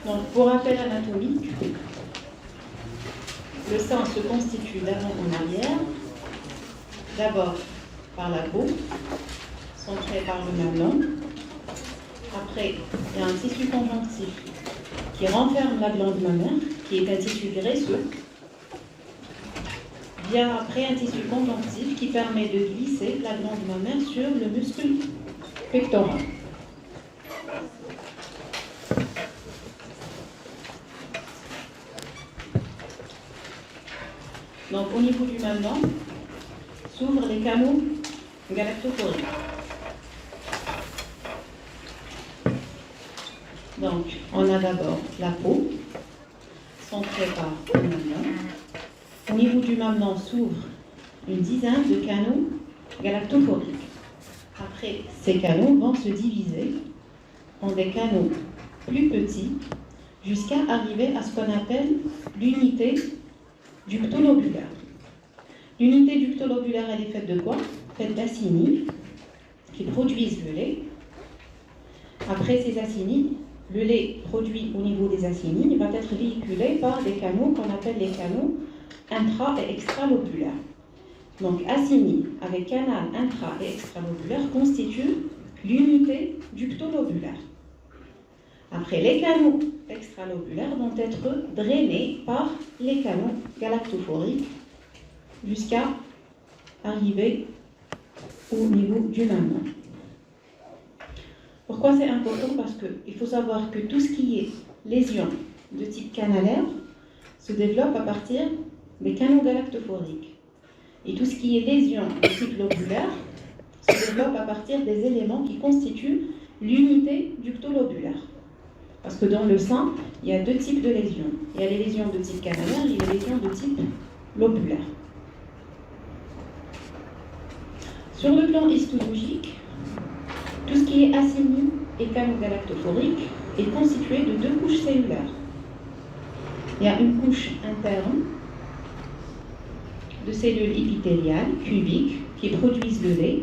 Donc, pour rappel anatomique, le sein se constitue d'avant en arrière, d'abord par la peau, centrée par le mamelon. Après, il y a un tissu conjonctif qui renferme la glande mammaire, qui est un tissu graisseux. Vient après un tissu conjonctif qui permet de glisser la glande mammaire sur le muscle pectoral. Donc, au niveau du mamelon, s'ouvrent les canaux galactophoriques. Donc, on a d'abord la peau, centrée par le mamelon. Au niveau du mamelon s'ouvre une dizaine de canaux galactophoriques. Après, ces canaux vont se diviser en des canaux plus petits jusqu'à arriver à ce qu'on appelle l'unité ductolobulaire. L'unité ductolobulaire, elle est faite de quoi? Faite d'acinies qui produisent le lait. Après ces acinies, le lait produit au niveau des acinies va être véhiculé par des canaux qu'on appelle les canaux intra- et extralobulaires. Donc, acinies avec canal intra- et extralobulaire constituent l'unité ductolobulaire. Après, les canaux extralobulaires vont être drainés par les canaux galactophoriques jusqu'à arriver au niveau du mamelon. Pourquoi c'est important? Parce qu'il faut savoir que tout ce qui est lésion de type canalaire se développe à partir des canaux galactophoriques. Et tout ce qui est lésion de type lobulaire se développe à partir des éléments qui constituent l'unité ductolobulaire. Parce que dans le sein, il y a deux types de lésions. Il y a les lésions de type canalaire et les lésions de type lobulaire. Sur le plan histologique, tout ce qui est acini et canaux galactophoriques est constitué de deux couches cellulaires. Il y a une couche interne de cellules épithéliales cubiques qui produisent le lait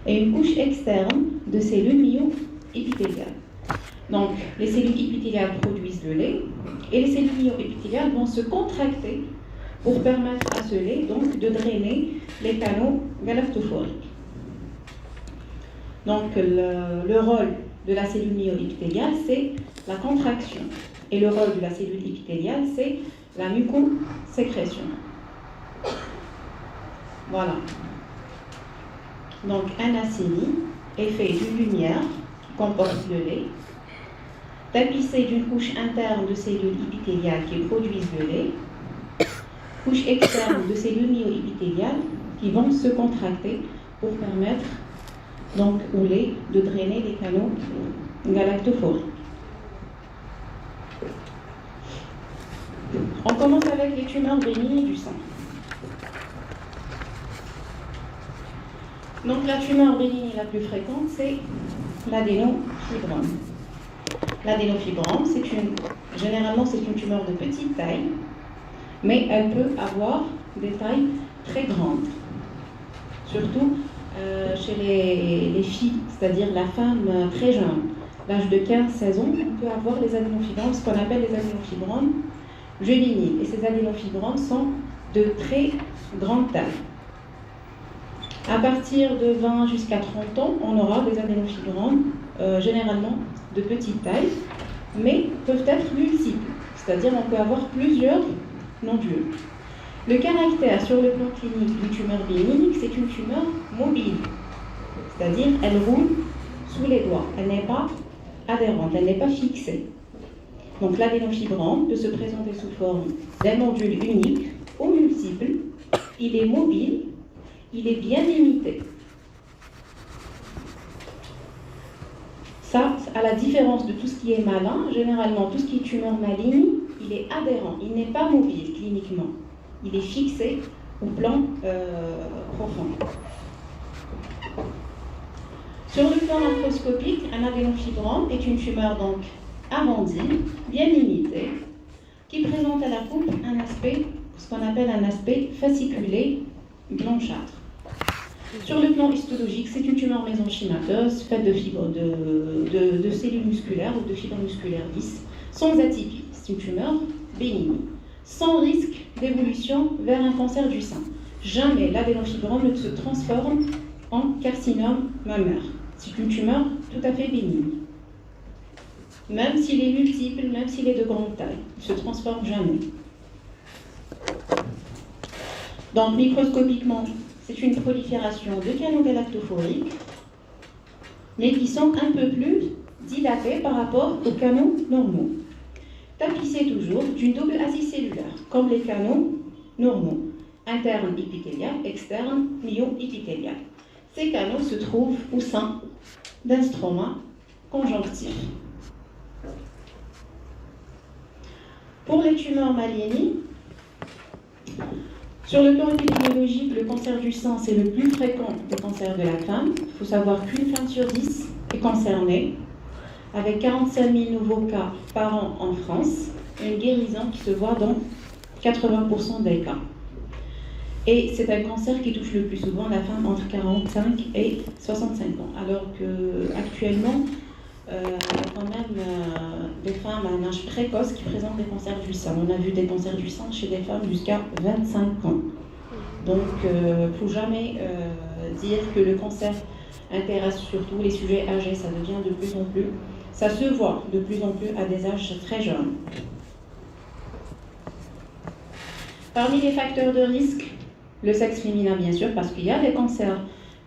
et une couche externe de cellules myo-épithéliales. Donc, les cellules épithéliales produisent le lait et les cellules myo-épithéliales vont se contracter pour permettre à ce lait donc, de drainer les canaux galactophoriques. Donc, le rôle de la cellule myo-épithéliale, c'est la contraction. Et le rôle de la cellule épithéliale, c'est la mucosécrétion. Voilà. Donc, un acini est fait d'une lumière qui comporte le lait, tapissé d'une couche interne de cellules épithéliales qui produisent le lait, couche externe de cellules myo-épithéliales qui vont se contracter pour permettre donc au lait de drainer les canaux galactophoriques. On commence avec les tumeurs bénignes du sein. Donc la tumeur bénigne la plus fréquente, c'est l'adénofibrome. L'adénofibrome, généralement c'est une tumeur de petite taille, mais elle peut avoir des tailles très grandes. Surtout chez les filles, c'est-à-dire la femme très jeune, l'âge de 15-16 ans, on peut avoir les adénofibromes, ce qu'on appelle les adénofibromes juvéniles. Et ces adénofibromes sont de très grande taille. À partir de 20 jusqu'à 30 ans, on aura des adénofibromes généralement de petite taille, mais peuvent être multiples, c'est-à-dire on peut avoir plusieurs nodules. Le caractère sur le plan clinique d'une tumeur bénigne, c'est une tumeur mobile, c'est-à-dire elle roule sous les doigts, elle n'est pas adhérente, elle n'est pas fixée. Donc l'adénofibrome peut se présenter sous forme d'un nodule unique ou multiple, il est mobile, il est bien limité. Ça, à la différence de tout ce qui est malin, généralement tout ce qui est tumeur maligne, il est adhérent, il n'est pas mobile cliniquement. Il est fixé au plan profond. Sur le plan arthroscopique, un adénofibrome est une tumeur donc arrondie, bien limitée, qui présente à la coupe un aspect, ce qu'on appelle un aspect fasciculé blanchâtre. Sur le plan histologique, c'est une tumeur mésenchymateuse faite de cellules musculaires ou de fibres musculaires lisses, sans atypie, c'est une tumeur bénigne, sans risque d'évolution vers un cancer du sein. Jamais l'adénofibrome ne se transforme en carcinome mammaire. C'est une tumeur tout à fait bénigne. Même s'il est multiple, même s'il est de grande taille, il ne se transforme jamais. Donc, microscopiquement, c'est une prolifération de canaux galactophoriques, mais qui sont un peu plus dilatés par rapport aux canaux normaux. Tapissés toujours d'une double assise cellulaire, comme les canaux normaux, interne épithélial, externe myo-épithélial. Ces canaux se trouvent au sein d'un stroma conjonctif. Pour les tumeurs malignes, sur le plan épidémiologique, le cancer du sein, c'est le plus fréquent des cancers de la femme. Il faut savoir qu'une femme sur 10 est concernée, avec 45 000 nouveaux cas par an en France, une guérison qui se voit dans 80% des cas. Et c'est un cancer qui touche le plus souvent la femme entre 45 et 65 ans, alors qu'actuellement, il y a quand même des femmes à un âge précoce qui présentent des cancers du sein. On a vu des cancers du sein chez des femmes jusqu'à 25 ans. Donc, il ne faut jamais dire que le cancer intéresse surtout les sujets âgés. Ça devient de plus en plus, ça se voit de plus en plus à des âges très jeunes. Parmi les facteurs de risque, le sexe féminin bien sûr, parce qu'il y a des cancers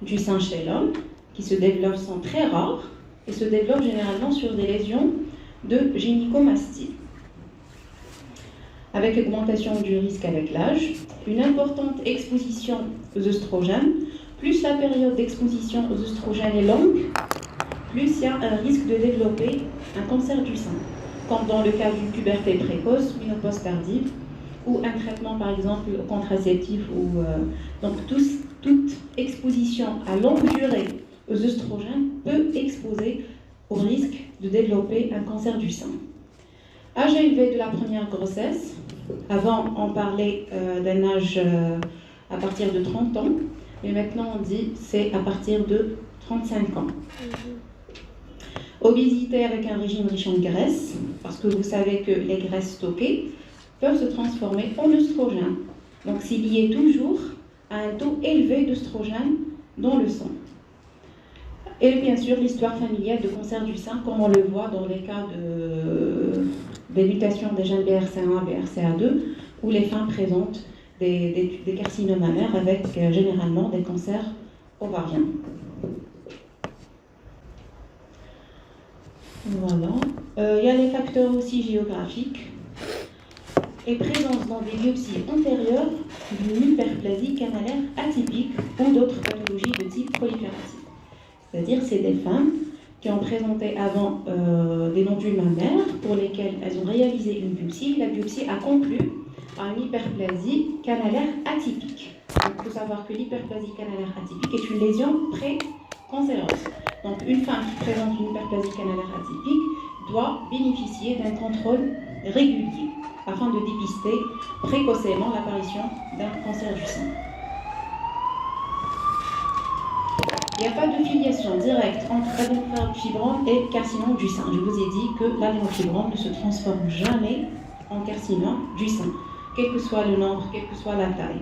du sein chez l'homme qui se développent, sont très rares, et se développent généralement sur des lésions de gynécomastie. Avec augmentation du risque avec l'âge, une importante exposition aux œstrogènes, plus la période d'exposition aux œstrogènes est longue, plus il y a un risque de développer un cancer du sein, comme dans le cas d'une puberté précoce, ménopause tardive, ou un traitement par exemple contraceptif, donc toute exposition à longue durée aux œstrogènes peut exposer au risque de développer un cancer du sein. Âge élevé de la première grossesse. Avant, on parlait d'un âge à partir de 30 ans, mais maintenant on dit c'est à partir de 35 ans. Obésité avec un régime riche en graisse, parce que vous savez que les graisses stockées peuvent se transformer en œstrogènes. Donc c'est lié toujours à un taux élevé d'œstrogènes dans le sang. Et bien sûr, l'histoire familiale de cancer du sein, comme on le voit dans les cas des mutations des gènes BRCA1, BRCA2, où les femmes présentent des carcinomes mammaires avec généralement des cancers ovariens. Voilà. Il y a les facteurs aussi géographiques et présence dans des biopsies antérieures d'une hyperplasie canalaire atypique ou d'autres pathologies de type prolifératif. C'est-à-dire c'est des femmes qui ont présenté avant des nodules mammaires pour lesquels elles ont réalisé une biopsie. La biopsie a conclu à une hyperplasie canalaire atypique. Il faut savoir que l'hyperplasie canalaire atypique est une lésion pré-cancéreuse. Donc une femme qui présente une hyperplasie canalaire atypique doit bénéficier d'un contrôle régulier afin de dépister précocement l'apparition d'un cancer du sein. Il n'y a pas de filiation directe entre l'adénofibrome et carcinome du sein. Je vous ai dit que l'adénofibrome ne se transforme jamais en carcinome du sein, quel que soit le nombre, quelle que soit la taille.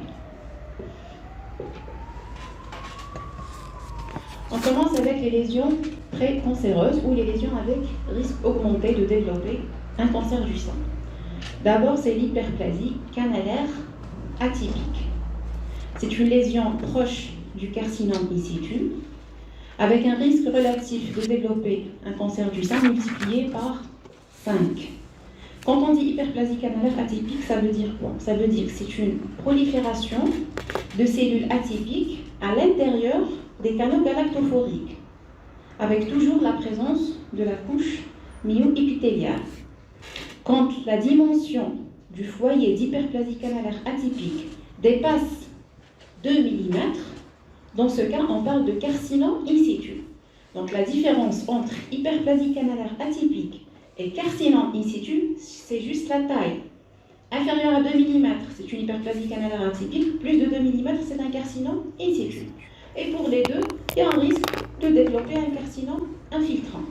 On commence avec les lésions précancéreuses ou les lésions avec risque augmenté de développer un cancer du sein. D'abord, c'est l'hyperplasie canalaire atypique. C'est une lésion proche du carcinome in situ, avec un risque relatif de développer un cancer du sein multiplié par 5. Quand on dit hyperplasie canalaire atypique, ça veut dire quoi? Ça veut dire que c'est une prolifération de cellules atypiques à l'intérieur des canaux galactophoriques, avec toujours la présence de la couche myo-épithéliale. Quand la dimension du foyer d'hyperplasie canalaire atypique dépasse 2 mm, dans ce cas, on parle de carcinome in situ. Donc la différence entre hyperplasie canalaire atypique et carcinome in situ, c'est juste la taille. Inférieur à 2 mm, c'est une hyperplasie canalaire atypique. Plus de 2 mm, c'est un carcinome in situ. Et pour les deux, il y a un risque de développer un carcinome infiltrant.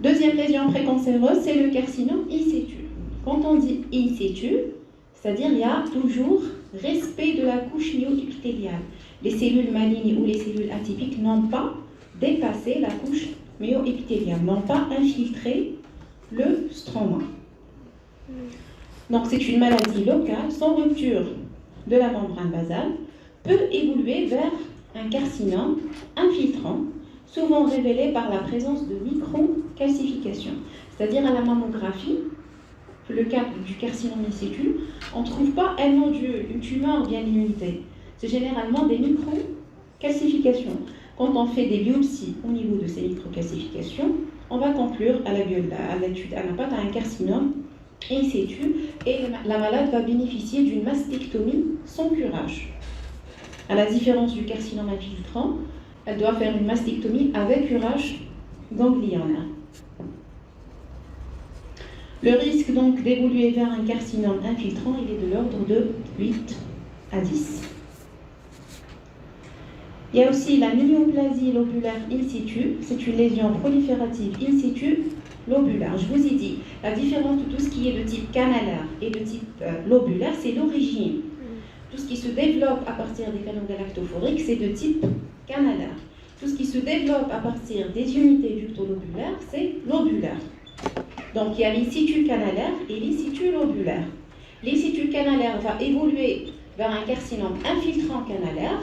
Deuxième lésion précancéreuse, c'est le carcinome in situ. Quand on dit in situ, c'est-à-dire il y a toujours respect de la couche myoépithéliale. Les cellules malignes ou les cellules atypiques n'ont pas dépassé la couche myoépithéliale, n'ont pas infiltré le stroma. Donc c'est une maladie locale sans rupture de la membrane basale, peut évoluer vers un carcinome infiltrant, souvent révélé par la présence de microcalcifications. C'est-à-dire à la mammographie, le cas du carcinome in situ, on ne trouve pas un nodule, une tumeur bien limitée. C'est généralement des microcalcifications. Quand on fait des biopsies au niveau de ces microcalcifications, on va conclure à l'étude à un carcinome in situ et la malade va bénéficier d'une mastectomie sans curage. À la différence du carcinome infiltrant, elle doit faire une mastectomie avec curage ganglionnaire. Le risque donc d'évoluer vers un carcinome infiltrant, il est de l'ordre de 8 à 10. Il y a aussi la myoplasie lobulaire in situ, c'est une lésion proliférative in situ lobulaire. Je vous ai dit, la différence de tout ce qui est de type canalaire et de type lobulaire, c'est l'origine. Tout ce qui se développe à partir des canaux galactophoriques, c'est de type canalaire. Tout ce qui se développe à partir des unités ductolobulaires, c'est lobulaire. Donc il y a l'in situ canalaire et l'in situ lobulaire. L'in situ canalaire va évoluer vers un carcinome infiltrant canalaire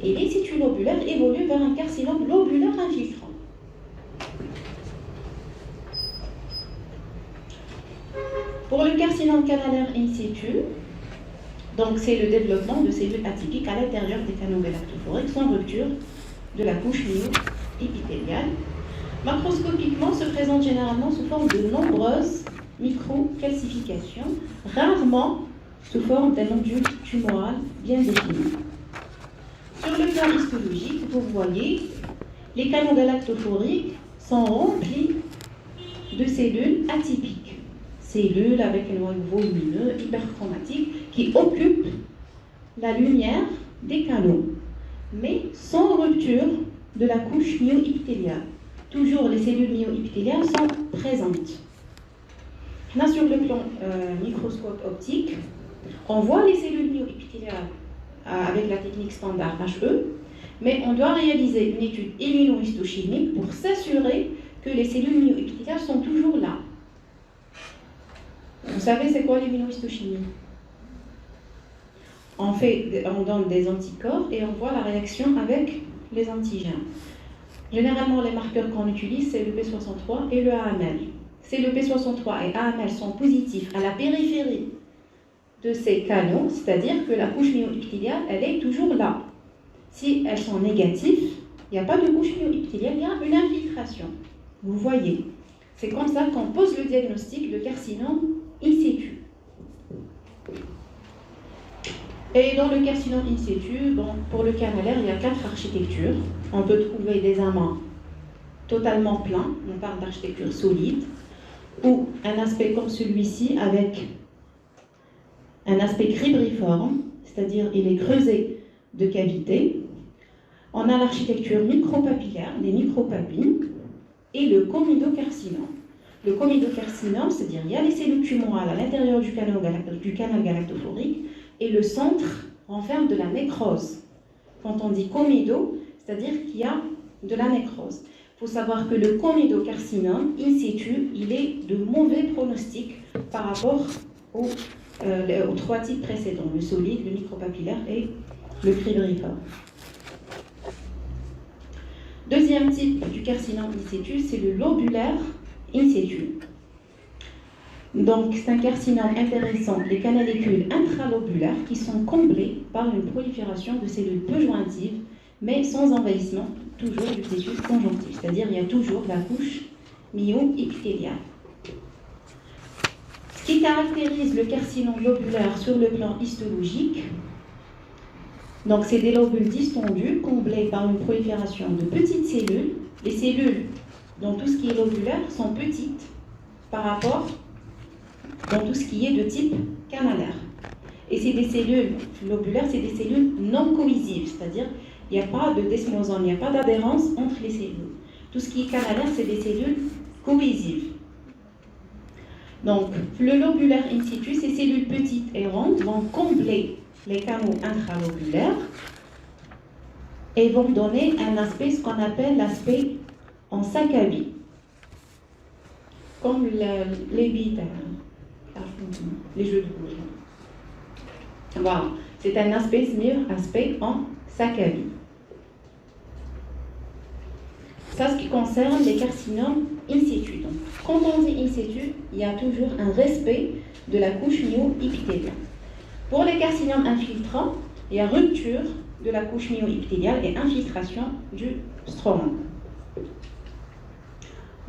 et l'in situ lobulaire évolue vers un carcinome lobulaire infiltrant. Pour le carcinome canalaire in situ, donc c'est le développement de cellules atypiques à l'intérieur des canaux galactophoriques sans rupture de la couche myoépithéliale. Macroscopiquement, se présente généralement sous forme de nombreuses microcalcifications, rarement sous forme d'un nodule tumoral bien défini. Sur le plan histologique, vous voyez, les canaux galactophoriques sont remplis de cellules atypiques. Cellules avec un noyau volumineux, hyperchromatique, qui occupent la lumière des canaux, mais sans rupture de la couche myoépithéliale. Toujours les cellules myoépithéliales sont présentes. Là, sur le plan microscope optique, on voit les cellules myoépithéliales avec la technique standard HE, mais on doit réaliser une étude immunohistochimique pour s'assurer que les cellules myoépithéliales sont toujours là. Vous savez c'est quoi l'immunohistochimie? On donne des anticorps et on voit la réaction avec les antigènes. Généralement, les marqueurs qu'on utilise, c'est le P63 et le AML. Si le P63 et AML sont positifs à la périphérie de ces canaux, c'est-à-dire que la couche myoépithéliale, elle est toujours là. Si elles sont négatives, il n'y a pas de couche myoépithéliale, il y a une infiltration. Vous voyez, c'est comme ça qu'on pose le diagnostic de carcinome in situ. Et dans le carcinome in situ, pour le canalaire, il y a 4 architectures. On peut trouver des amants totalement pleins, on parle d'architecture solide, ou un aspect comme celui-ci avec un aspect cribriforme, c'est-à-dire il est creusé de cavités. On a l'architecture micropapillaire, les micropapilles, et le comidocarcinome. Le comidocarcinome, c'est-à-dire il y a les cellules tumorales à l'intérieur du canal galactophorique, et le centre renferme de la nécrose. Quand on dit comido, c'est-à-dire qu'il y a de la nécrose. Il faut savoir que le comidocarcinome in situ, il est de mauvais pronostic par rapport aux 3 types précédents, le solide, le micropapillaire et le cribriforme. Deuxième type du carcinome in situ, c'est le lobulaire in situ. Donc, c'est un carcinome intéressant, les canalicule intralobulaires qui sont comblés par une prolifération de cellules peu jointives, mais sans envahissement, toujours du tissu conjonctif, c'est-à-dire il y a toujours la couche myoépithéliale. Ce qui caractérise le carcinome lobulaire sur le plan histologique, donc c'est des lobules distendus comblés par une prolifération de petites cellules. Les cellules, dans tout ce qui est lobulaire, sont petites par rapport dans tout ce qui est de type canalaire. Et c'est des cellules lobulaires, c'est des cellules non cohésives, c'est-à-dire il n'y a pas de desmosome, il n'y a pas d'adhérence entre les cellules. Tout ce qui est canalaire, c'est des cellules cohésives. fluisive. Donc, le lobulaire in situ, ces cellules petites et rondes vont combler les canaux intralobulaires et vont donner un aspect, ce qu'on appelle l'aspect en sac à billes, comme les billes, les jeux de boules. Voilà, c'est un aspect en sac à billes. Ça, ce qui concerne les carcinomes in situ. Donc, quand on dit in situ, il y a toujours un respect de la couche myo-épithéliale. Pour les carcinomes infiltrants, il y a rupture de la couche myo-épithéliale et infiltration du stroma.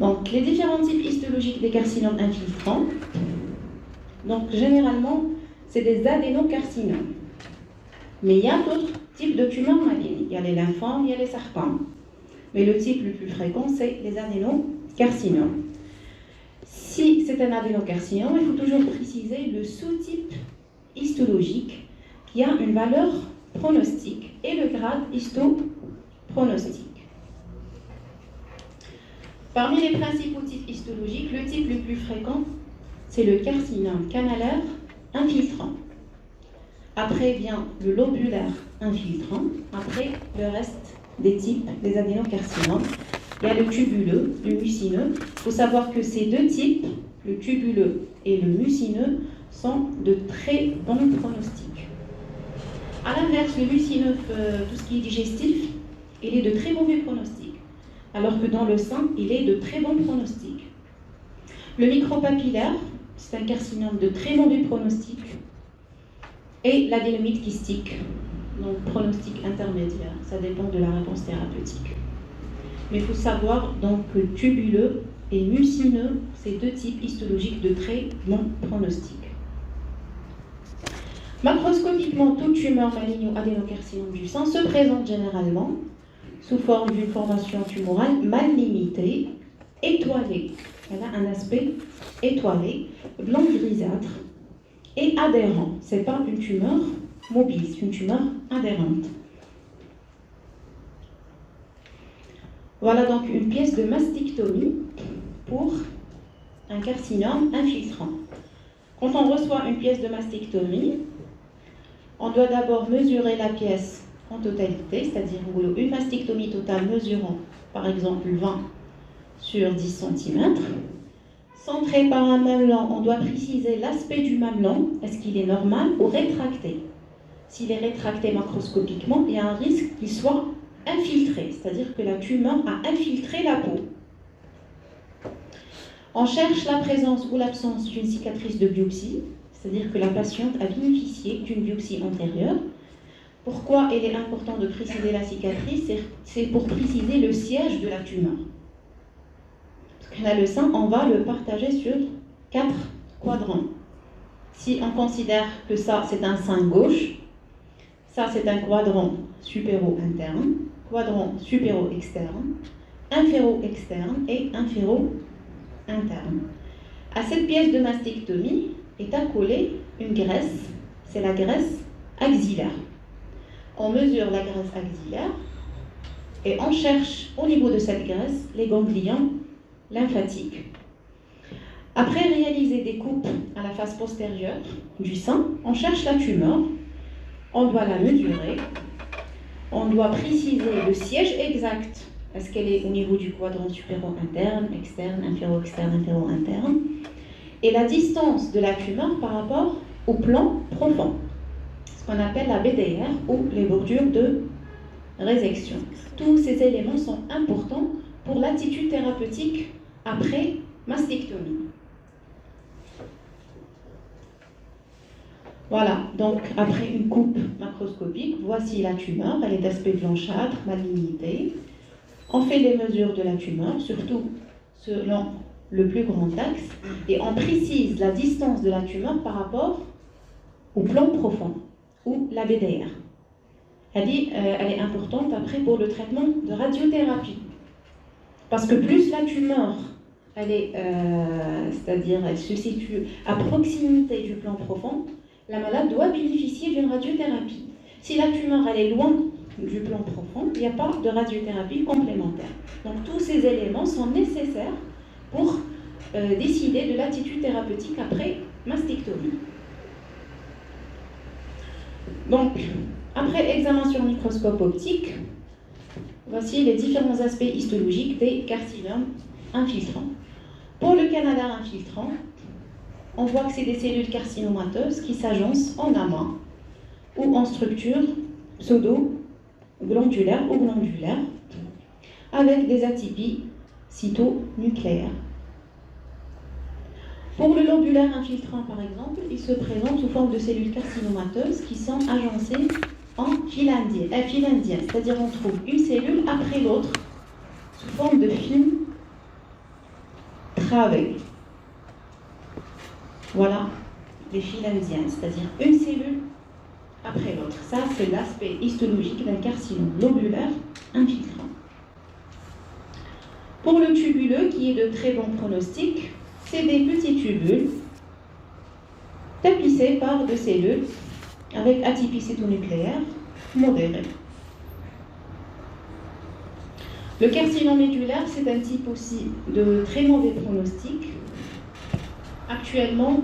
Donc, les différents types histologiques des carcinomes infiltrants, donc généralement, c'est des adénocarcinomes. Mais il y a d'autres types de tumeurs malignes. Il y a les lymphomes, il y a les sarcomes. Mais le type le plus fréquent, c'est les adénocarcinomes. Si c'est un adénocarcinome, il faut toujours préciser le sous-type histologique qui a une valeur pronostique et le grade histopronostique. Parmi les principaux types histologiques, le type le plus fréquent, c'est le carcinome canalaire infiltrant. Après vient le lobulaire infiltrant. Après, le reste des types des adénocarcinomes. Il y a le tubuleux, le mucineux. Il faut savoir que ces deux types, le tubuleux et le mucineux, sont de très bons pronostics. A l'inverse, le mucineux, tout ce qui est digestif, il est de très mauvais pronostics. Alors que dans le sein, il est de très bons pronostics. Le micropapillaire, c'est un carcinome de très mauvais pronostics. Et l'adénomite kystique, donc pronostic intermédiaire, ça dépend de la réponse thérapeutique. Mais il faut savoir donc que tubuleux et mucineux, c'est deux types histologiques de très bons pronostics. Macroscopiquement, toute tumeur maligne ou adénocarcinome du sein se présente généralement sous forme d'une formation tumorale mal limitée, étoilée. Elle a un aspect étoilé, blanc grisâtre et adhérent. Ce n'est pas une tumeur mobile, c'est une tumeur adhérente. Voilà donc une pièce de mastectomie pour un carcinome infiltrant. Quand on reçoit une pièce de mastectomie, on doit d'abord mesurer la pièce en totalité, c'est-à-dire une mastectomie totale mesurant par exemple 20 sur 10 cm. Centré par un mamelon, on doit préciser l'aspect du mamelon. Est-ce qu'il est normal ou rétracté? S'il est rétracté macroscopiquement, il y a un risque qu'il soit infiltré, c'est-à-dire que la tumeur a infiltré la peau. On cherche la présence ou l'absence d'une cicatrice de biopsie, c'est-à-dire que la patiente a bénéficié d'une biopsie antérieure. Pourquoi il est important de préciser la cicatrice? C'est pour préciser le siège de la tumeur. Là, le sein, on va le partager sur 4 quadrants. Si on considère que ça, c'est un sein gauche, ça, c'est un quadrant supéro-interne, quadrant supéro-externe, inféro-externe et inféro-interne. À cette pièce de mastectomie est accolée une graisse, c'est la graisse axillaire. On mesure la graisse axillaire et on cherche au niveau de cette graisse les ganglions lymphatique. Après réaliser des coupes à la face postérieure du sein, on cherche la tumeur, on doit la mesurer, on doit préciser le siège exact. Est-ce qu'elle est au niveau du quadrant supéro-interne, externe, inféro-externe, inféro-interne, et la distance de la tumeur par rapport au plan profond, ce qu'on appelle la BDR ou les bordures de résection. Tous ces éléments sont importants pour l'attitude thérapeutique après mastectomie. Voilà, donc après une coupe macroscopique, voici la tumeur, elle est d'aspect blanchâtre, malignité. On fait les mesures de la tumeur, surtout selon le plus grand axe, et on précise la distance de la tumeur par rapport au plan profond, ou la BDR. Elle est importante après pour le traitement de radiothérapie. Parce que plus la tumeur, c'est-à-dire elle se situe à proximité du plan profond, la malade doit bénéficier d'une radiothérapie. Si la tumeur elle est loin du plan profond, il n'y a pas de radiothérapie complémentaire. Donc tous ces éléments sont nécessaires pour décider de l'attitude thérapeutique après mastectomie. Donc, après examen sur microscope optique, voici les différents aspects histologiques des carcinomes infiltrants. Pour le canalaire infiltrant, on voit que c'est des cellules carcinomateuses qui s'agencent en amas ou en structure pseudo-glandulaire ou glandulaire avec des atypies cytonucléaires. Pour le lobulaire infiltrant, par exemple, il se présente sous forme de cellules carcinomateuses qui sont agencées en fil indien, c'est-à-dire on trouve une cellule après l'autre sous forme de fil travé. Voilà les fils indiens, c'est-à-dire une cellule après l'autre. Ça, c'est l'aspect histologique d'un carcinome lobulaire infiltrant. Pour le tubuleux, qui est de très bon pronostic, c'est des petits tubules tapissés par deux cellules avec atypie cytonucléaire modérée. Le carcinome médulaire, c'est un type aussi de très mauvais pronostic. Actuellement,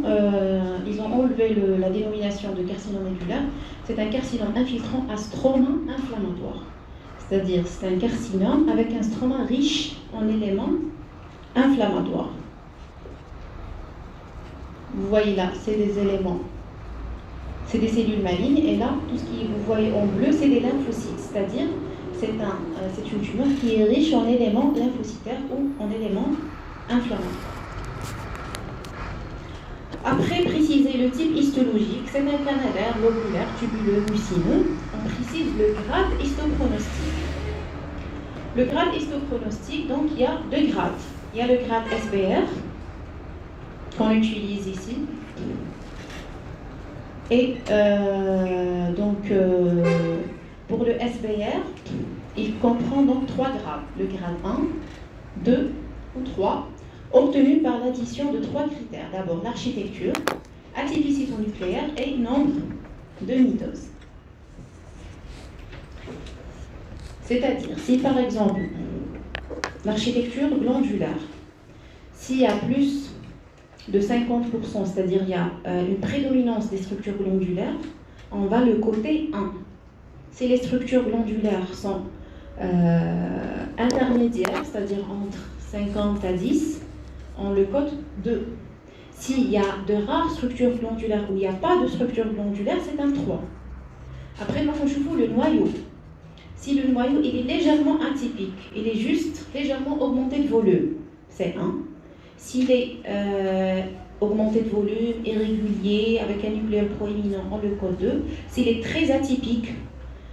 ils ont enlevé la dénomination de carcinome médulaire. C'est un carcinome infiltrant à stroma inflammatoire. C'est-à-dire, c'est un carcinome avec un stroma riche en éléments inflammatoires. Vous voyez là, c'est des éléments, c'est des cellules malignes, et là, tout ce que vous voyez en bleu, c'est des lymphocytes, c'est-à-dire, c'est une tumeur qui est riche en éléments lymphocytaires ou en éléments inflammatoires. Après préciser le type histologique, c'est un canalaire, lobulaire, tubuleux, mucineux. On précise le grade histopronostique. Le grade histopronostique, donc il y a deux grades. Il y a le grade SBR, qu'on utilise ici. Et pour le SBR, il comprend donc trois grades. Le grade 1, 2 ou 3. Obtenu par l'addition de trois critères. D'abord l'architecture, atypie cytonucléaire et nombre de mitoses. C'est-à-dire, si par exemple, l'architecture glandulaire, s'il y a plus de 50%, c'est-à-dire il y a une prédominance des structures glandulaires, on va le coter 1. Si les structures glandulaires sont intermédiaires, c'est-à-dire entre 50 à 10, on le code 2. S'il y a de rares structures glandulaires où il n'y a pas de structure glandulaire, c'est un 3. Après, je vous le noyau. Si le noyau il est légèrement atypique, il est juste légèrement augmenté de volume, c'est 1. S'il est augmenté de volume, irrégulier, avec un nucléole proéminent, on le code 2. S'il est très atypique,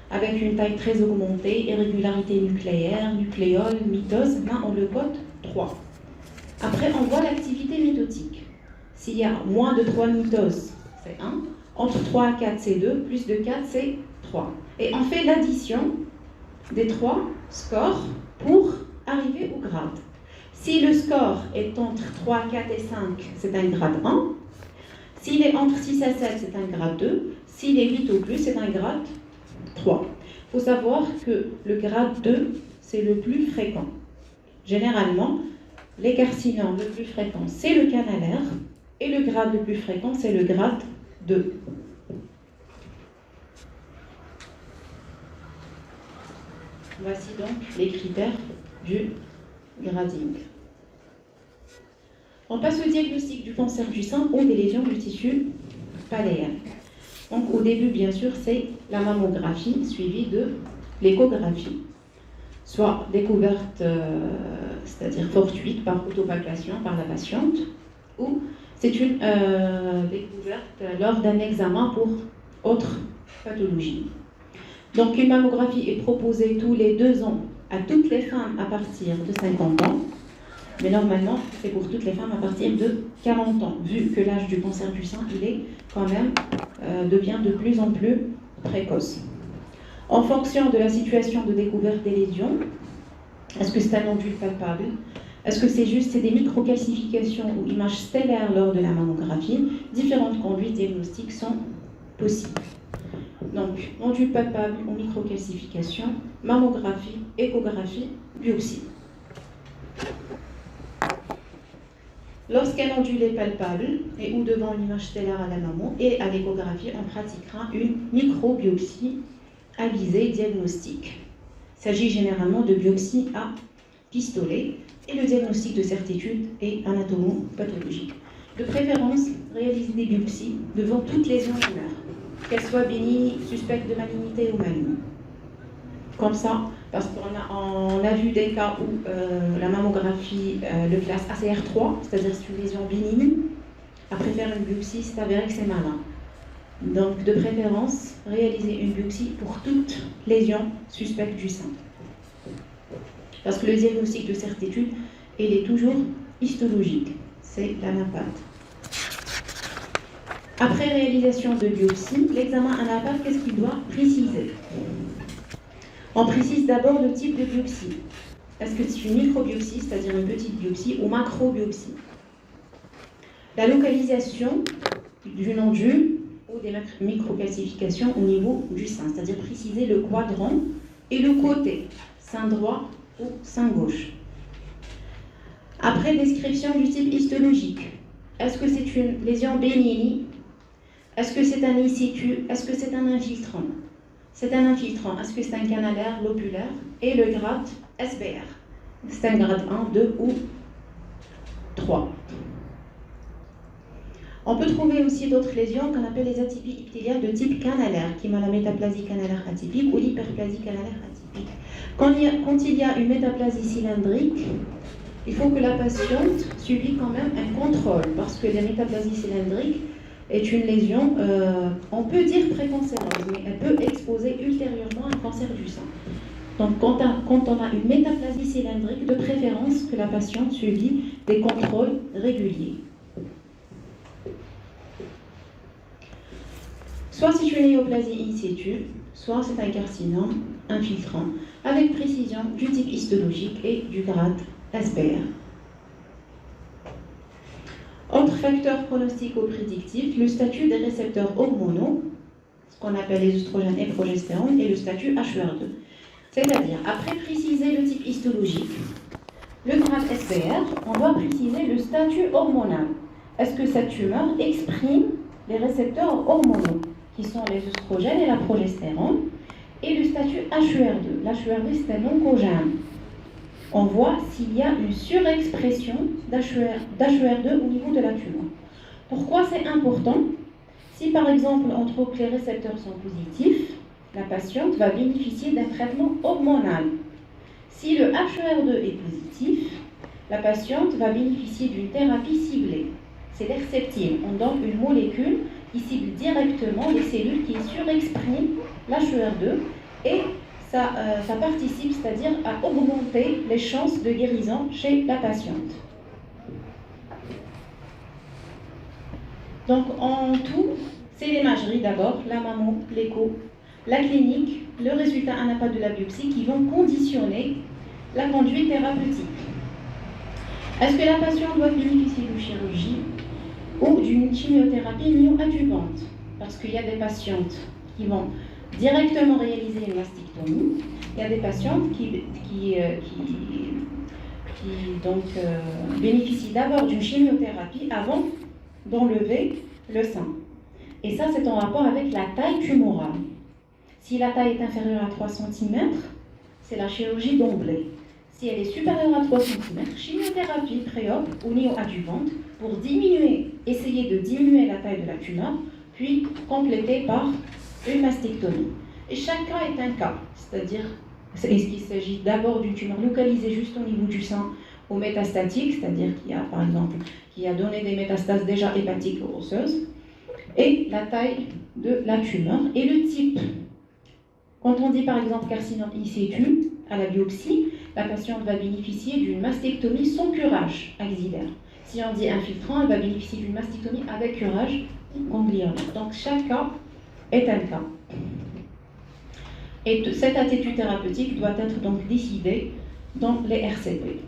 avec une taille très augmentée, irrégularité nucléaire, nucléole, mitose, là on le code 3. Après, on voit l'activité mitotique. S'il y a moins de 3 mitoses, c'est 1. Entre 3 et 4, c'est 2. Plus de 4, c'est 3. Et on fait l'addition des 3 scores pour arriver au grade. Si le score est entre 3, 4 et 5, c'est un grade 1. S'il est entre 6 et 7, c'est un grade 2. S'il est 8 ou plus, c'est un grade 3. Il faut savoir que le grade 2, c'est le plus fréquent. Généralement, les carcinomes le plus fréquent, c'est le canalaire, et le grade le plus fréquent, c'est le grade 2. Voici donc les critères du grading. On passe au diagnostic du cancer du sein ou des lésions du tissu paléal. Donc au début, bien sûr, c'est la mammographie suivie de l'échographie. Soit découverte, c'est-à-dire fortuite par autopalpation par la patiente, ou c'est une découverte lors d'un examen pour autre pathologie. Donc une mammographie est proposée tous les 2 ans à toutes les femmes à partir de 50 ans, mais normalement c'est pour toutes les femmes à partir de 40 ans, vu que l'âge du cancer du sein il est quand même devient de plus en plus précoce. En fonction de la situation de découverte des lésions, est-ce que c'est un nodule palpable? Est-ce que c'est juste des microcalcifications ou images stellaires lors de la mammographie? Différentes conduites diagnostiques sont possibles. Donc, nodule palpable ou microcalcification, mammographie, échographie, biopsie. Lorsqu'un nodule est palpable et ou devant une image stellaire à la maman et à l'échographie, on pratiquera une microbiopsie à visée diagnostique. Il s'agit généralement de biopsie à pistolet et le diagnostic de certitude est anatomo-pathologique. De préférence, réaliser des biopsies devant toutes les lésions tumeurs, qu'elles soient bénignes, suspectes de malignité ou malignes. Comme ça, parce qu'on a vu des cas où la mammographie le classe ACR3, c'est-à-dire c'est une lésion bénigne. Après faire une biopsie, c'est avéré que c'est malin. Donc, de préférence, réaliser une biopsie pour toute lésion suspecte du sein. Parce que le diagnostic de certitude, il est toujours histologique. C'est l'anapathe. Après réalisation de biopsie, l'examen anapathe, qu'est-ce qu'il doit préciser? On précise d'abord le type de biopsie. Est-ce que c'est une microbiopsie, c'est-à-dire une petite biopsie, ou macrobiopsie? La localisation du nodule ou des microcalcifications au niveau du sein, c'est-à-dire préciser le quadrant et le côté, sein droit ou sein gauche. Après, description du type histologique. Est-ce que c'est une lésion bénigne? Est-ce que c'est un in situ? Est-ce que c'est un infiltrant? C'est un infiltrant. Est-ce que c'est un canalaire, lobulaire? Et le grade SBR. C'est un grade 1, 2 ou 3. On peut trouver aussi d'autres lésions qu'on appelle les atypies épithéliales de type canalaire, qui ont la métaplasie canalaire atypique ou l'hyperplasie canalaire atypique. Quand il y a une métaplasie cylindrique, il faut que la patiente subit quand même un contrôle, parce que la métaplasie cylindrique est une lésion, on peut dire précancéreuse, mais elle peut exposer ultérieurement un cancer du sein. Donc, quand on a une métaplasie cylindrique, de préférence que la patiente subit des contrôles réguliers. Soit c'est une néoplasie in situ, soit c'est un carcinome infiltrant, avec précision du type histologique et du grade SBR. Autre facteur pronostico-prédictif, le statut des récepteurs hormonaux, ce qu'on appelle les oestrogènes et progestérone, et le statut HER2. C'est-à-dire, après préciser le type histologique, le grade SBR, on doit préciser le statut hormonal. Est-ce que cette tumeur exprime les récepteurs hormonaux, qui sont les oestrogènes et la progestérone, et le statut HER2. L'HER2, c'est un oncogène. On voit s'il y a une surexpression d'HER2 au niveau de la tumeur. Pourquoi c'est important? Si par exemple on trouve que les récepteurs sont positifs, la patiente va bénéficier d'un traitement hormonal. Si le HER2 est positif, la patiente va bénéficier d'une thérapie ciblée. C'est l'herceptine. On donne une molécule qui cible directement les cellules qui surexpriment l'HER2 et ça participe, c'est-à-dire à augmenter les chances de guérison chez la patiente. Donc en tout, c'est l'imagerie d'abord, la mammo, l'écho, la clinique, le résultat anapathe de la biopsie qui vont conditionner la conduite thérapeutique. Est-ce que la patiente doit bénéficier d'une chirurgie ou d'une chimiothérapie néoadjuvante? Parce qu'il y a des patientes qui vont directement réaliser une mastectomie. Il y a des patientes qui bénéficient d'abord d'une chimiothérapie avant d'enlever le sein. Et ça, c'est en rapport avec la taille tumorale. Si la taille est inférieure à 3 cm, c'est la chirurgie d'emblée. Si elle est supérieure à 3 cm, chimiothérapie pré-op ou néoadjuvante pour essayer de diminuer la taille de la tumeur, puis compléter par une mastectomie. Et chaque cas est un cas, c'est-à-dire est-ce qu'il s'agit d'abord d'une tumeur localisée juste au niveau du sein ou métastatique, c'est-à-dire qui a par exemple qui a donné des métastases déjà hépatiques ou osseuses, et la taille de la tumeur et le type. Quand on dit par exemple carcinome in situ, à la biopsie, la patiente va bénéficier d'une mastectomie sans curage axillaire. Si on dit infiltrant, elle va bénéficier d'une mastectomie avec curage ganglionnaire. Donc chaque cas est un cas. Et cette attitude thérapeutique doit être donc décidée dans les RCP.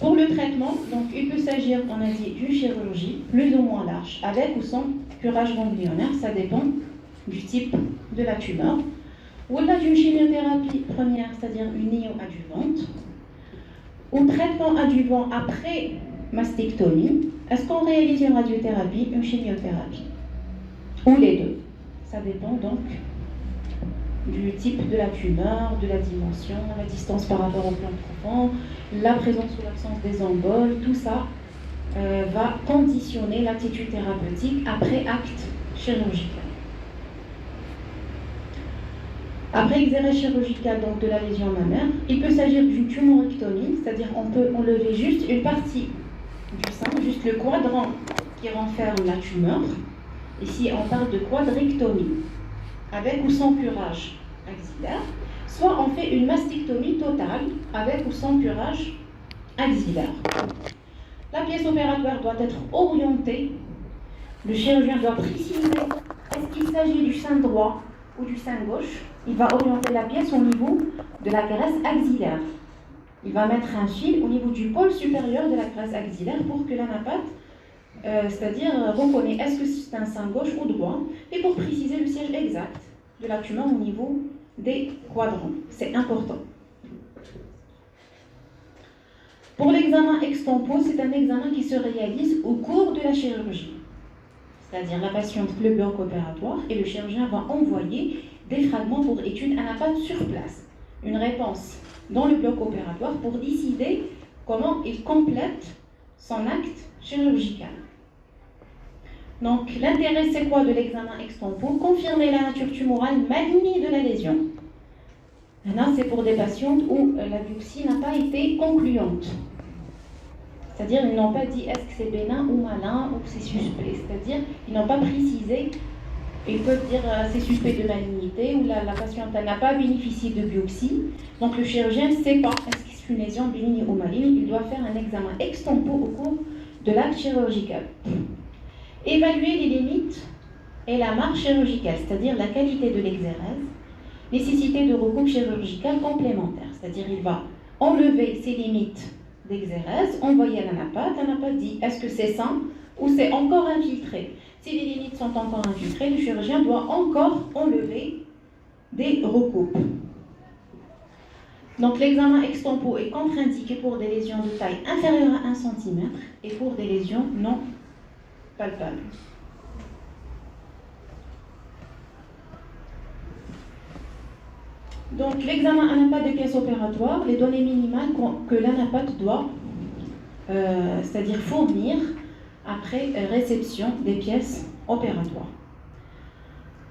Pour le traitement, donc, il peut s'agir, on a dit, d'une chirurgie plus ou moins large, avec ou sans curage ganglionnaire, ça dépend du type de la tumeur, ou là d'une chimiothérapie première, c'est-à-dire une néoadjuvante, ou traitement adjuvant après mastectomie, est-ce qu'on réalise une radiothérapie, une chimiothérapie? Ou les deux. Ça dépend donc du type de la tumeur, de la dimension, la distance par rapport au plan profond, la présence ou l'absence des emboles, tout ça va conditionner l'attitude thérapeutique après acte chirurgical. Après exérèse chirurgicale donc de la lésion mammaire, il peut s'agir d'une tumorectomie, c'est-à-dire on peut enlever juste une partie du sein, juste le quadrant qui renferme la tumeur. Ici on parle de quadrectomie, avec ou sans curage axillaire, soit on fait une mastectomie totale, avec ou sans curage axillaire. La pièce opératoire doit être orientée, le chirurgien doit préciser est-ce qu'il s'agit du sein droit ou du sein gauche. Il va orienter la pièce au niveau de la graisse axillaire. Il va mettre un fil au niveau du pôle supérieur de la graisse axillaire pour que l'anapathe, c'est-à-dire reconnaît est-ce que c'est un sein gauche ou droit, et pour préciser le siège exact de la tumeur au niveau des quadrants. C'est important. Pour l'examen ex-tempo, c'est un examen qui se réalise au cours de la chirurgie. C'est-à-dire la patiente le bloc opératoire et le chirurgien va envoyer des fragments pour étude anapathe sur place. Une réponse dans le bloc opératoire pour décider comment il complète son acte chirurgical. Donc l'intérêt c'est quoi de l'examen ex-tempo? Confirmer la nature tumorale maligne de la lésion. Là c'est pour des patientes où la biopsie n'a pas été concluante. C'est-à-dire ils n'ont pas dit est-ce que c'est bénin ou malin ou c'est suspect. C'est-à-dire ils n'ont pas précisé. Ils peuvent dire c'est suspect de malignité ou la patiente n'a pas bénéficié de biopsie. Donc le chirurgien ne sait pas est-ce que c'est une lésion bénigne ou maligne. Il doit faire un examen ex-tempo au cours de l'acte chirurgical. Évaluer les limites et la marge chirurgicale, c'est-à-dire la qualité de l'exérèse, nécessité de recours chirurgical complémentaire, c'est-à-dire il va enlever ses limites d'exérèse, envoyer à l'anapathe dit est-ce que c'est sain ou c'est encore infiltré. Si les limites sont encore infiltrées, le chirurgien doit encore enlever des recoupes. Donc l'examen ex-tempo est contre-indiqué pour des lésions de taille inférieure à 1 cm et pour des lésions non palpables. Donc l'examen anapathe des pièces opératoires, les données minimales que l'anapathe doit, c'est-à-dire fournir après réception des pièces opératoires.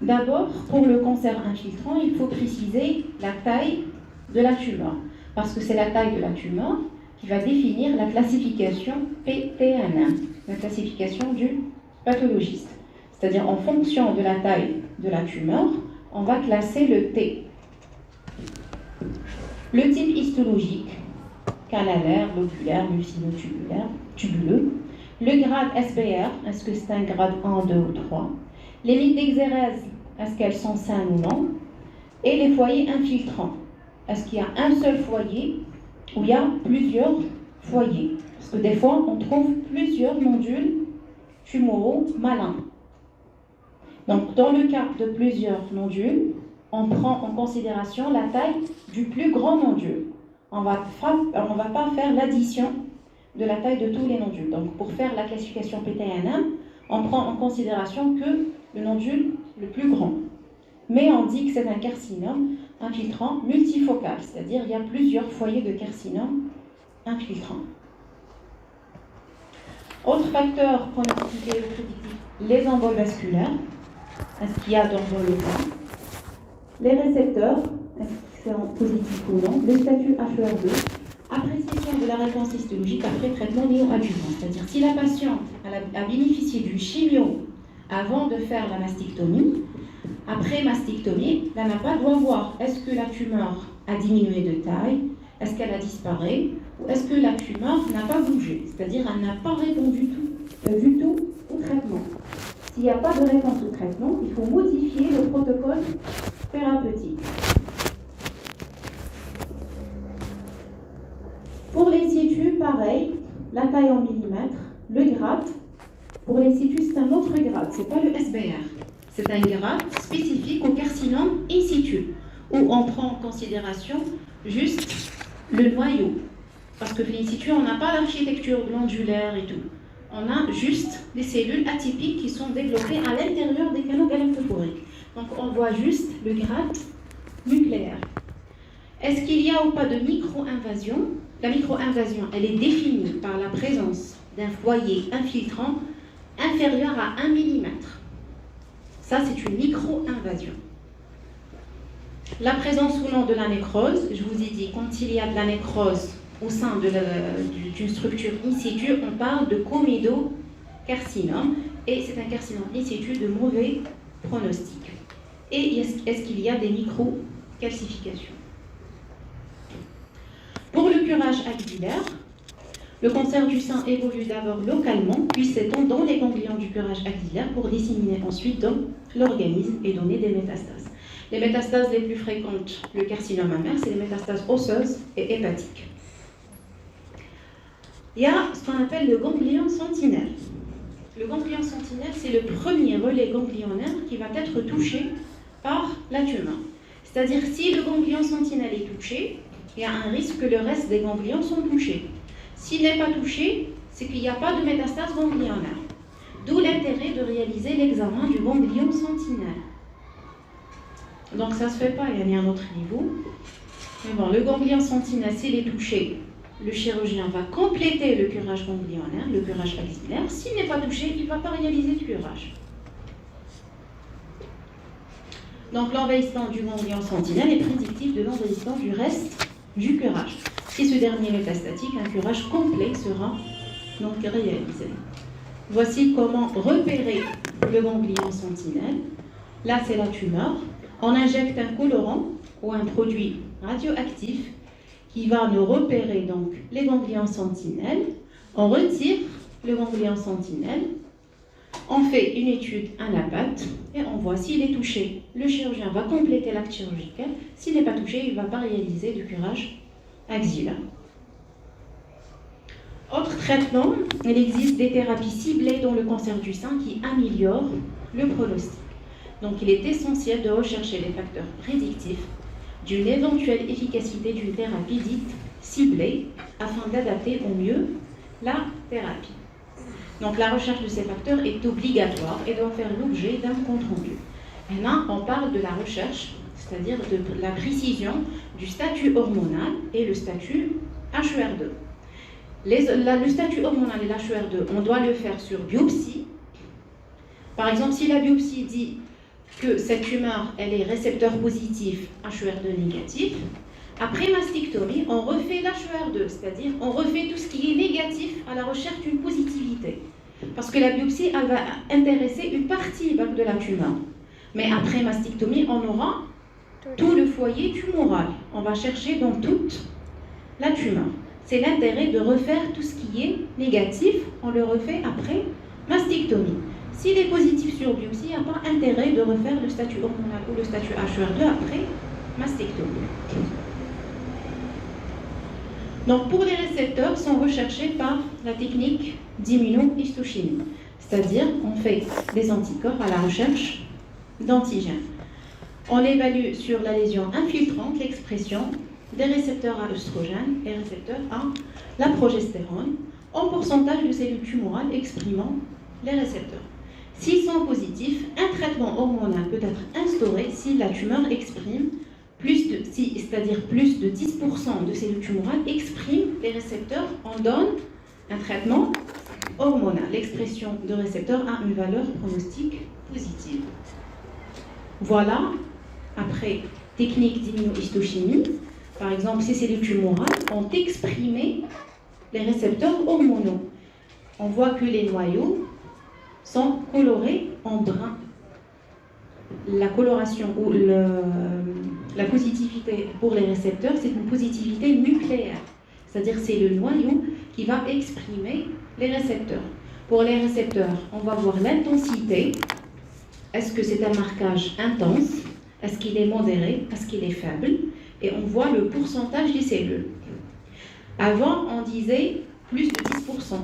D'abord, pour le cancer infiltrant, il faut préciser la taille de la tumeur, parce que c'est la taille de la tumeur qui va définir la classification PTNM, la classification du pathologiste. C'est-à-dire en fonction de la taille de la tumeur, on va classer le T. Le type histologique, canalaire, lobulaire, mucinotubulaire, tubuleux. Le grade SBR, est-ce que c'est un grade 1, 2 ou 3? Les limites d'exérèse, est-ce qu'elles sont saines ou non? Et les foyers infiltrants, est-ce qu'il y a un seul foyer ou il y a plusieurs foyers? Parce que des fois, on trouve plusieurs nodules tumoraux malins. Donc, dans le cas de plusieurs nodules, on prend en considération la taille du plus grand nodule. On ne va pas faire l'addition de la taille de tous les nodules. Donc, pour faire la classification PTNM, on prend en considération que le nodule le plus grand. Mais on dit que c'est un carcinome infiltrant multifocal, c'est-à-dire il y a plusieurs foyers de carcinome infiltrant. Autre facteur pronostic et prédictif, les emboles vasculaires. Est-ce qu'il y a d'emboles ou pas? Les récepteurs, est-ce qu'ils sont positifs ou non? Le statut HER2. Appréciation de la réponse histologique après traitement néoadjuvant. C'est-à-dire si la patiente a bénéficié d'une chimio avant de faire la mastectomie, après mastectomie, l'anapathe doit voir est-ce que la tumeur a diminué de taille, est-ce qu'elle a disparu, ou est-ce que la tumeur n'a pas bougé, c'est-à-dire elle n'a pas répondu du tout au traitement. S'il n'y a pas de réponse au traitement, il faut modifier le protocole thérapeutique. Pour les situs, pareil, la taille en millimètres, le grade. Pour les situs, c'est un autre grade, ce n'est pas le SBR. C'est un grade spécifique au carcinome in situ, où on prend en considération juste le noyau, Parce que in situ, on n'a pas d'architecture glandulaire et tout. On a juste des cellules atypiques qui sont développées à l'intérieur des canaux galactophoriques. Donc on voit juste le grade nucléaire. Est-ce qu'il y a ou pas de micro-invasion? La micro-invasion, elle est définie par la présence d'un foyer infiltrant inférieur à 1 mm. Ça, c'est une micro-invasion. La présence ou non de la nécrose, je vous ai dit, quand il y a de la nécrose au sein d'une structure in situ, on parle de comédocarcinome, et c'est un carcinome in situ de mauvais pronostic. Et est-ce qu'il y a des micro-calcifications? Pour le curage axillaire, le cancer du sein évolue d'abord localement, puis s'étend dans les ganglions du curage axillaire pour disséminer ensuite dans l'organisme et donner des métastases. Les métastases les plus fréquentes, le carcinome mammaire, c'est les métastases osseuses et hépatiques. Il y a ce qu'on appelle le ganglion sentinelle. Le ganglion sentinelle, c'est le premier relais ganglionnaire qui va être touché par la tumeur. C'est-à-dire, si le ganglion sentinelle est touché, il y a un risque que le reste des ganglions sont touchés. S'il n'est pas touché, c'est qu'il n'y a pas de métastase ganglionnaire. D'où l'intérêt de réaliser l'examen du ganglion sentinelle. Donc ça ne se fait pas, il y a un autre niveau. Mais bon, le ganglion sentinelle, s'il est touché, le chirurgien va compléter le curage ganglionnaire, le curage axillaire. S'il n'est pas touché, il ne va pas réaliser le curage. Donc l'envahissement du ganglion sentinelle est prédictif de l'envahissement du reste du curage. Si ce dernier est métastatique, un curage complet sera donc réalisé. Voici comment repérer le ganglion sentinelle. Là, c'est la tumeur. On injecte un colorant ou un produit radioactif qui va nous repérer donc les ganglions sentinelles. On retire le ganglion sentinelle. On fait une étude à la patte et on voit s'il est touché. Le chirurgien va compléter l'acte chirurgical. S'il n'est pas touché, il ne va pas réaliser de curage axillaire. Autre traitement, il existe des thérapies ciblées dans le cancer du sein qui améliorent le pronostic. Donc il est essentiel de rechercher les facteurs prédictifs d'une éventuelle efficacité d'une thérapie dite ciblée afin d'adapter au mieux la thérapie. Donc la recherche de ces facteurs est obligatoire et doit faire l'objet d'un compte rendu. Maintenant, on parle de la recherche, c'est-à-dire de la précision du statut hormonal et le statut HER2. Le statut hormonal et l'HER2, on doit le faire sur biopsie. Par exemple, si la biopsie dit que cette tumeur, elle est récepteur positif, HER2 négatif, après mastectomie, on refait l'HER2, c'est-à-dire on refait tout ce qui est négatif à la recherche d'une positivité. Parce que la biopsie, elle va intéresser une partie de la tumeur. Mais après mastectomie, on aura tout le foyer tumoral. On va chercher dans toute la tumeur. C'est l'intérêt de refaire tout ce qui est négatif, on le refait après mastectomie. S'il est positif sur biopsie, il n'y a pas intérêt de refaire le statut hormonal ou le statut HER2 après mastectomie. Donc pour les récepteurs, sont recherchés par la technique d'immunohistochimie. C'est-à-dire, on fait des anticorps à la recherche d'antigènes. On évalue sur la lésion infiltrante l'expression des récepteurs à œstrogène et récepteurs à la progestérone en pourcentage de cellules tumorales exprimant les récepteurs. S'ils sont positifs, un traitement hormonal peut être instauré si la tumeur exprime c'est-à-dire plus de 10% de cellules tumorales expriment les récepteurs, on donne un traitement hormonal. L'expression de récepteurs a une valeur pronostique positive. Voilà, après technique d'immunohistochimie, par exemple, ces cellules tumorales ont exprimé les récepteurs hormonaux. On voit que les noyaux sont colorés en brun. La coloration ou la positivité pour les récepteurs, c'est une positivité nucléaire. C'est-à-dire c'est le noyau qui va exprimer les récepteurs. Pour les récepteurs, on va voir l'intensité. Est-ce que c'est un marquage intense? Est-ce qu'il est modéré? Est-ce qu'il est faible? Et on voit le pourcentage des cellules. Avant, on disait plus de 10%.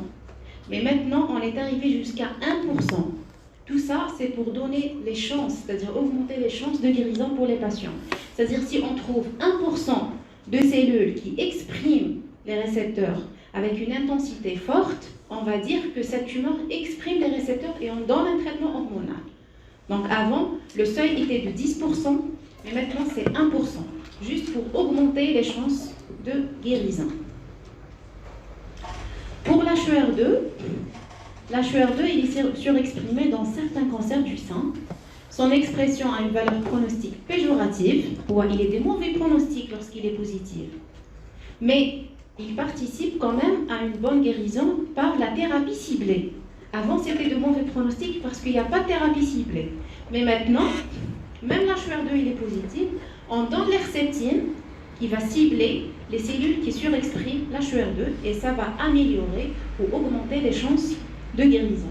Mais maintenant, on est arrivé jusqu'à 1%. Tout ça, c'est pour donner les chances, c'est-à-dire augmenter les chances de guérison pour les patients. C'est-à-dire si on trouve 1% de cellules qui expriment les récepteurs avec une intensité forte, on va dire que cette tumeur exprime les récepteurs et on donne un traitement hormonal. Donc avant, le seuil était de 10%, mais maintenant c'est 1%, juste pour augmenter les chances de guérison. Pour l'HER2, il est surexprimé dans certains cancers du sein. Son expression a une valeur pronostique péjorative, il est des mauvais pronostics lorsqu'il est positif. Mais il participe quand même à une bonne guérison par la thérapie ciblée. Avant, c'était de mauvais pronostics parce qu'il n'y a pas de thérapie ciblée. Mais maintenant, même l'HER2 il est positif, on donne l'herceptine qui va cibler les cellules qui surexpriment l'HER2 et ça va améliorer ou augmenter les chances de guérison.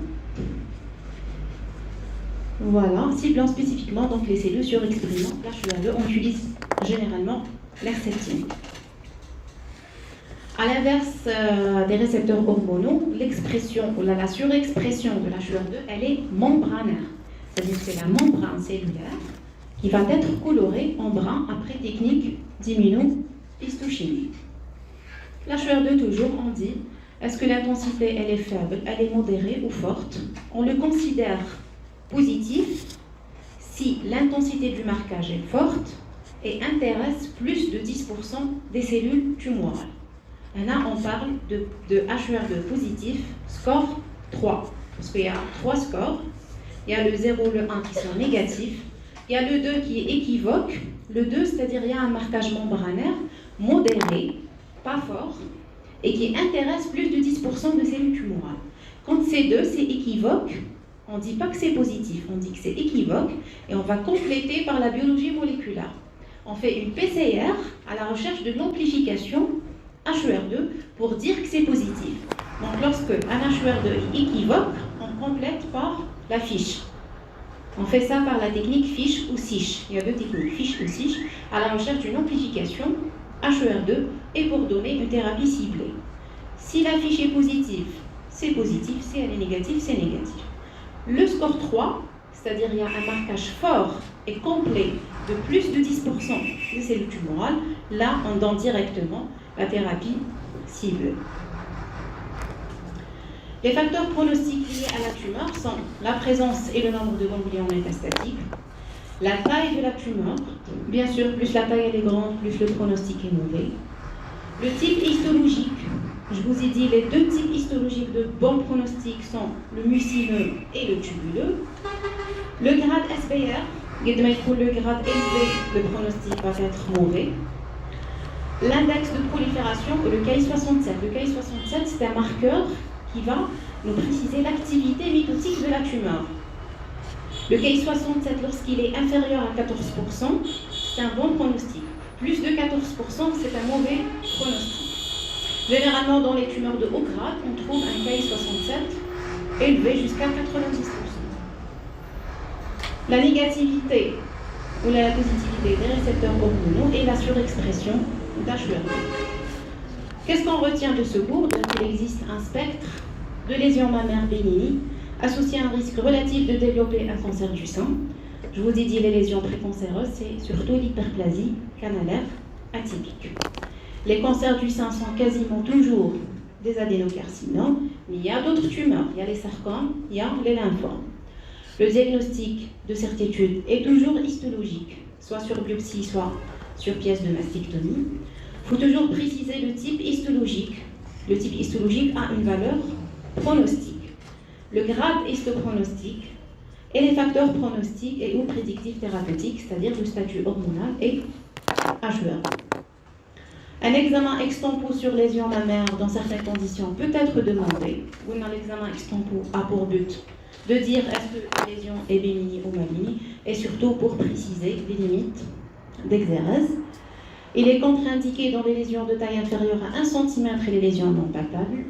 Voilà, ciblant spécifiquement donc les cellules surexprimant l'HER2, on utilise généralement l'herceptine. À l'inverse des récepteurs hormonaux, l'expression ou la surexpression de l'HER2, elle est membranaire. C'est-à-dire que c'est la membrane cellulaire qui va être colorée en brun après technique d'immunohistochimie. L'HER2 toujours, on dit, est-ce que l'intensité elle est faible, elle est modérée ou forte? On le considère positif si l'intensité du marquage est forte et intéresse plus de 10% des cellules tumorales. Et là, on parle de HER2 positif, score 3, parce qu'il y a 3 scores. Il y a le 0, le 1 qui sont négatifs. Il y a le 2 qui est équivoque. Le 2, c'est-à-dire il y a un marquage membranaire modéré, pas fort, et qui intéresse plus de 10% de cellules tumorales. Quand c'est 2, c'est équivoque. On ne dit pas que c'est positif, on dit que c'est équivoque, et on va compléter par la biologie moléculaire. On fait une PCR à la recherche de l'amplification HER2 pour dire que c'est positif. Donc lorsque un HER2 est équivoque, on complète par la fiche. On fait ça par la technique fiche ou SICH. Il y a 2 techniques, fiche ou SICH, à la recherche d'une amplification HER2 et pour donner une thérapie ciblée. Si la fiche est positive, c'est positif. Si elle est négative, c'est négatif. Le score 3, c'est-à-dire il y a un marquage fort et complet de plus de 10% des cellules tumorales, là on donne directement la thérapie ciblée. Les facteurs pronostiques liés à la tumeur sont la présence et le nombre de ganglions métastatiques, la taille de la tumeur, bien sûr, plus la taille elle est grande, plus le pronostic est mauvais, le type histologique. Je vous ai dit, les 2 types histologiques de bon pronostic sont le mucineux et le tubuleux. Le grade SBR, le grade élevé, le pronostic va être mauvais. L'index de prolifération, le Ki67. Le Ki67, c'est un marqueur qui va nous préciser l'activité mitotique de la tumeur. Le Ki67, lorsqu'il est inférieur à 14%, c'est un bon pronostic. Plus de 14%, c'est un mauvais pronostic. Généralement, dans les tumeurs de haut grade, on trouve un Ki67 élevé jusqu'à 90%. La négativité ou la positivité des récepteurs hormonaux et la surexpression d'HER2. Qu'est-ce qu'on retient de ce cours? Il existe un spectre de lésions mammaires bénignes associées à un risque relatif de développer un cancer du sein. Je vous ai dit les lésions précancéreuses, c'est surtout l'hyperplasie canalaire atypique. Les cancers du sein sont quasiment toujours des adénocarcinomes, mais il y a d'autres tumeurs. Il y a les sarcomes, il y a les lymphomes. Le diagnostic de certitude est toujours histologique, soit sur biopsie, soit sur pièce de mastectomie. Il faut toujours préciser le type histologique. Le type histologique a une valeur pronostique. Le grade histopronostique et les facteurs pronostiques et ou prédictifs thérapeutiques, c'est-à-dire le statut hormonal et HER. Un examen ex-tempo sur lésions mammaires dans certaines conditions peut être demandé. L'examen ex-tempo a pour but de dire est-ce que la lésion est bénigne ou maligne et surtout pour préciser les limites d'exérèse. Il est contre-indiqué dans les lésions de taille inférieure à 1 cm et les lésions non palpables.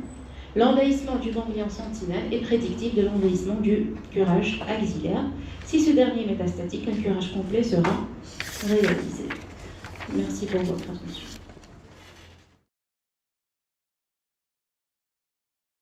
L'envahissement du ganglion sentinelle est prédictif de l'envahissement du curage axillaire. Si ce dernier est métastatique, un curage complet sera réalisé. Merci pour votre attention.